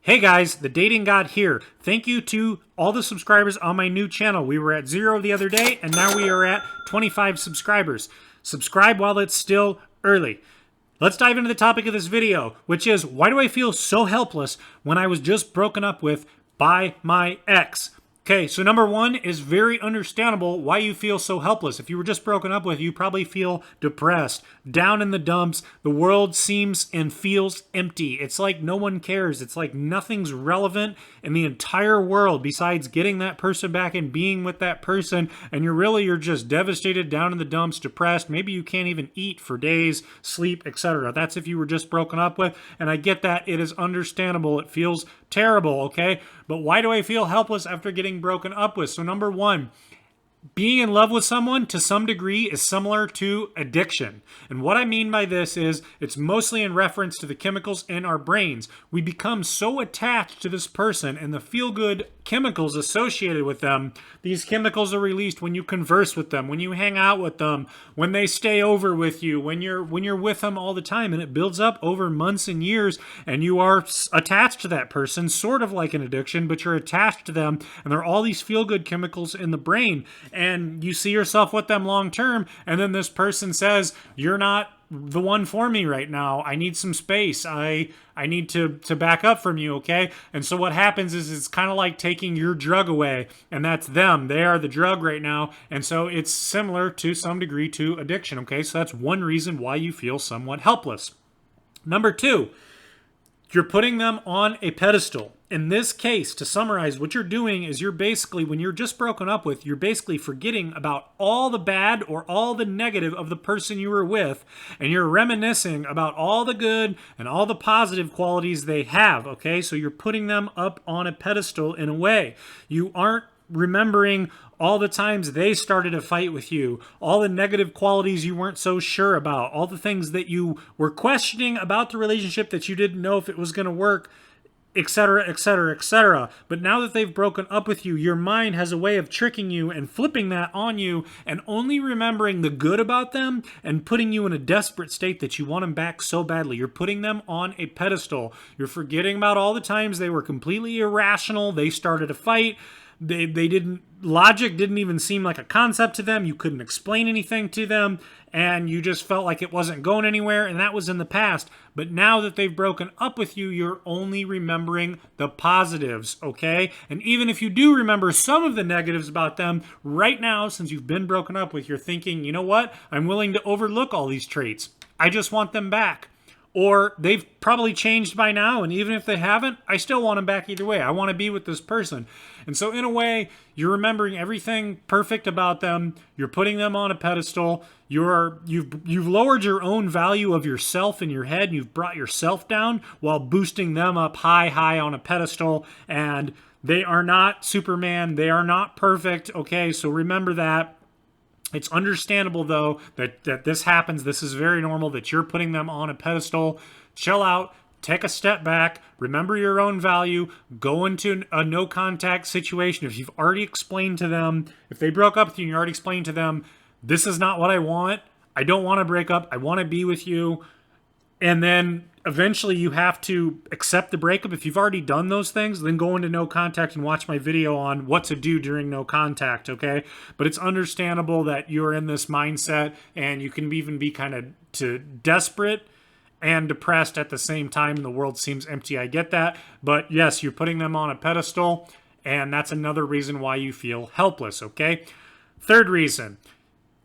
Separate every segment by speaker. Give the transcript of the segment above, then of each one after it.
Speaker 1: Hey guys, the Dating God here. Thank you to all the subscribers on my new channel. We were at 0 the other day, and now we are at 25 subscribers. Subscribe while it's still early. Let's dive into the topic of this video, which is, why do I feel so helpless when I was just broken up with by my ex? Okay, so number one is very understandable why you feel so helpless. If you were just broken up with, you probably feel depressed, down in the dumps. The world seems and feels empty. It's like no one cares. It's like nothing's relevant in the entire world besides getting that person back and being with that person. And you're just devastated, down in the dumps, depressed. Maybe you can't even eat for days, sleep, etc. That's if you were just broken up with. And I get that. It is understandable. It feels terrible, okay? But why do I feel helpless after getting broken up with? So number one, being in love with someone to some degree is similar to addiction. And what I mean by this is it's mostly in reference to the chemicals in our brains. We become so attached to this person and the feel-good chemicals associated with them. These chemicals are released when you converse with them, when you hang out with them, when they stay over with you, when you're with them all the time, and it builds up over months and years, and you are attached to that person, sort of like an addiction, but you're attached to them, and there are all these feel-good chemicals in the brain. And you see yourself with them long term, and then this person says, you're not the one for me right now. I need some space. I need to back up from you, okay? And so what happens is it's kind of like taking your drug away, and that's them. They are the drug right now, and so it's similar to some degree to addiction, okay? So that's one reason why you feel somewhat helpless. Number two, you're putting them on a pedestal. In this case, to summarize, what you're doing is you're basically, when you're just broken up with, you're basically forgetting about all the bad or all the negative of the person you were with, and you're reminiscing about all the good and all the positive qualities they have, okay? So you're putting them up on a pedestal in a way. You aren't remembering all the times they started a fight with you, all the negative qualities you weren't so sure about, all the things that you were questioning about the relationship that you didn't know if it was going to work, etc., etc., etc. But now that they've broken up with you, your mind has a way of tricking you and flipping that on you and only remembering the good about them and putting you in a desperate state that you want them back so badly. You're putting them on a pedestal. You're forgetting about all the times they were completely irrational. They started a fight. Logic didn't even seem like a concept to them. You couldn't explain anything to them, and you just felt like it wasn't going anywhere, and that was in the past. But now that they've broken up with you, you're only remembering the positives, okay? And even if you do remember some of the negatives about them, right now, since you've been broken up with, you're thinking, you know what? I'm willing to overlook all these traits. I just want them back. Or they've probably changed by now, and even if they haven't, I still want them back either way. I want to be with this person. And so in a way, you're remembering everything perfect about them. You're putting them on a pedestal. You've lowered your own value of yourself in your head. You've brought yourself down while boosting them up high on a pedestal. And they are not Superman. They are not perfect. Okay, so remember that. It's understandable, though, that this happens. This is very normal that you're putting them on a pedestal. Chill out. Take a step back. Remember your own value. Go into a no-contact situation. If you've already explained to them, if they broke up with you and you already explained to them, this is not what I want. I don't want to break up. I want to be with you. And then eventually you have to accept the breakup. If you've already done those things, then go into no contact and watch my video on what to do during no contact, okay? But it's understandable that you're in this mindset, and you can even be kind of desperate and depressed at the same time, and the world seems empty. I get that. But yes, you're putting them on a pedestal, and that's another reason why you feel helpless, okay? Third reason.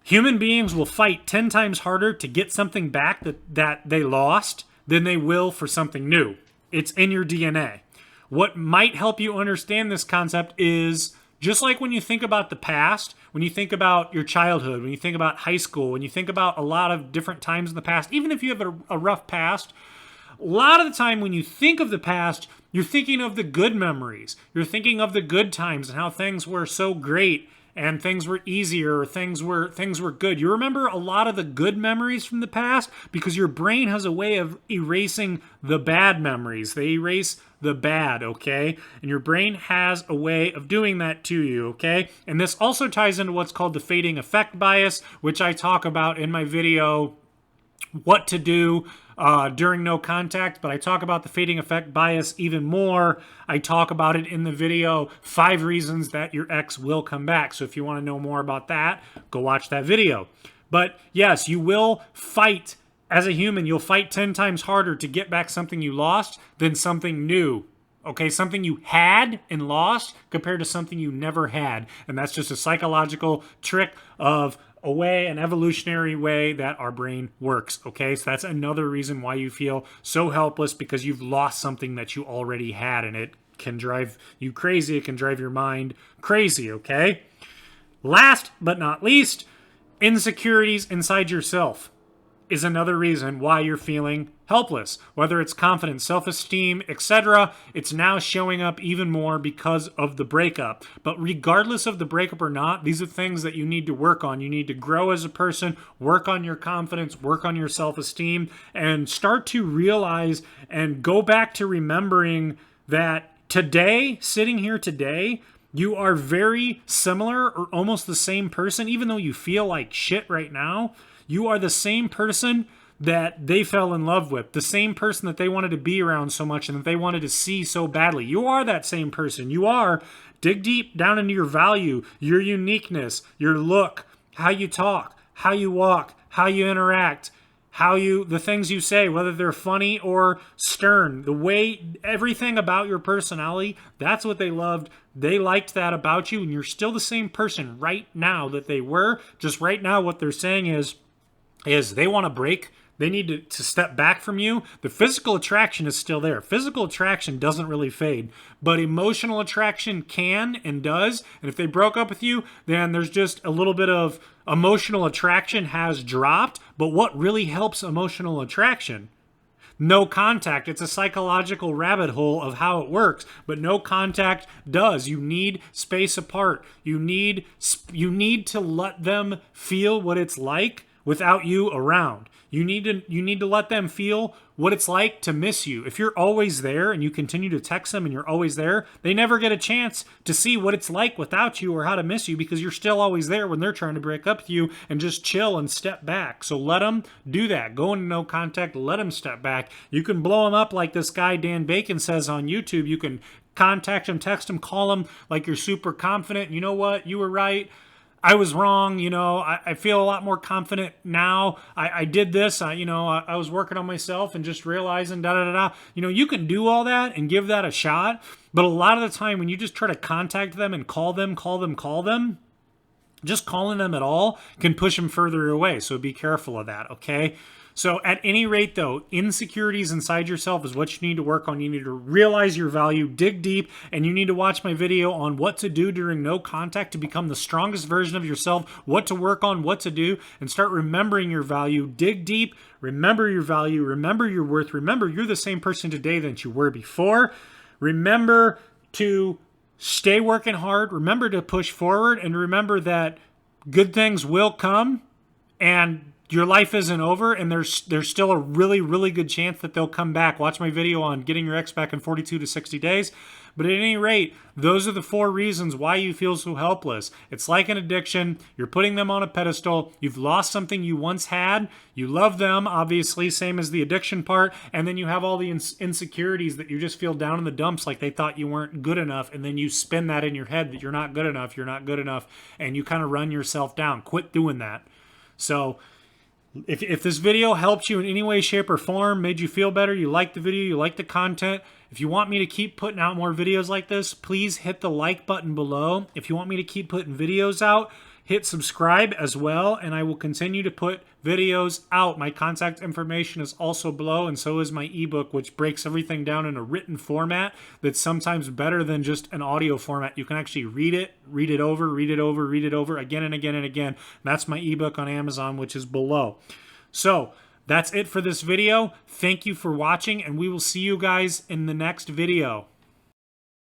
Speaker 1: Human beings will fight 10 times harder to get something back that they lost than they will for something new. It's in your DNA. What might help you understand this concept is, just like when you think about the past, when you think about your childhood, when you think about high school, when you think about a lot of different times in the past, even if you have a rough past, a lot of the time when you think of the past, you're thinking of the good memories. You're thinking of the good times and how things were so great and things were easier, or things were good. You remember a lot of the good memories from the past because your brain has a way of erasing the bad memories. They erase the bad, okay? And your brain has a way of doing that to you, okay? And this also ties into what's called the fading effect bias, which I talk about in my video what to do during no contact, but I talk about the fading effect bias even more. I talk about it in the video, 5 reasons that your ex will come back. So if you want to know more about that, go watch that video. But yes, you will fight. As a human, you'll fight 10 times harder to get back something you lost than something new. Okay, something you had and lost compared to something you never had. And that's just a psychological trick of a way, an evolutionary way that our brain works. Okay, so that's another reason why you feel so helpless, because you've lost something that you already had, and it can drive you crazy. It can drive your mind crazy. Okay, last but not least, insecurities inside yourself is another reason why you're feeling helpless. Whether it's confidence, self-esteem, etc., it's now showing up even more because of the breakup. But regardless of the breakup or not, these are things that you need to work on. You need to grow as a person, work on your confidence, work on your self-esteem, and start to realize and go back to remembering that today, sitting here today, you are very similar or almost the same person. Even though you feel like shit right now, you are the same person that they fell in love with, the same person that they wanted to be around so much and that they wanted to see so badly. You are that same person. You are. Dig deep down into your value, your uniqueness, your look, how you talk, how you walk, how you interact, the things you say, whether they're funny or stern, the way, everything about your personality, that's what they loved. They liked that about you, and you're still the same person right now that they were. Just right now, what they're saying is they want to break. They need to step back from you. The physical attraction is still there. Physical attraction doesn't really fade, but emotional attraction can and does. And if they broke up with you, then there's just a little bit of emotional attraction has dropped. But what really helps emotional attraction? No contact. It's a psychological rabbit hole of how it works, but no contact does. You need space apart. You need to let them feel what it's like without you around. You need to let them feel what it's like to miss you. If you're always there and you continue to text them and you're always there, they never get a chance to see what it's like without you or how to miss you, because you're still always there when they're trying to break up with you, and just chill and step back. So let them do that. Go into no contact, let them step back. You can blow them up like this guy Dan Bacon says on YouTube. You can contact him, text him, call him like you're super confident. You know what? You were right. I was wrong. I feel a lot more confident now. I did this. I was working on myself and just realizing da-da-da-da. You can do all that and give that a shot. But a lot of the time when you just try to contact them and call them, just calling them at all can push them further away. So be careful of that, okay? So at any rate, though, insecurities inside yourself is what you need to work on. You need to realize your value, dig deep, and you need to watch my video on what to do during no contact to become the strongest version of yourself, what to work on, what to do, and start remembering your value. Dig deep, remember your value, remember your worth, remember you're the same person today that you were before. Remember to stay working hard, remember to push forward, and remember that good things will come, and your life isn't over, and there's still a really, really good chance that they'll come back. Watch my video on getting your ex back in 42 to 60 days. But at any rate, those are the 4 reasons why you feel so helpless. It's like an addiction. You're putting them on a pedestal. You've lost something you once had. You love them, obviously, same as the addiction part. And then you have all the insecurities that you just feel down in the dumps, like they thought you weren't good enough. And then you spin that in your head that you're not good enough, and you kind of run yourself down. Quit doing that. So if this video helped you in any way, shape, or form, made you feel better, you liked the video, you liked the content, if you want me to keep putting out more videos like this, please hit the like button below. If you want me to keep putting videos out, hit subscribe as well, and I will continue to put videos out. My contact information is also below, and so is my ebook, which breaks everything down in a written format that's sometimes better than just an audio format. You can actually read it over, again and again and again. And that's my ebook on Amazon, which is below. So that's it for this video. Thank you for watching, and we will see you guys in the next video.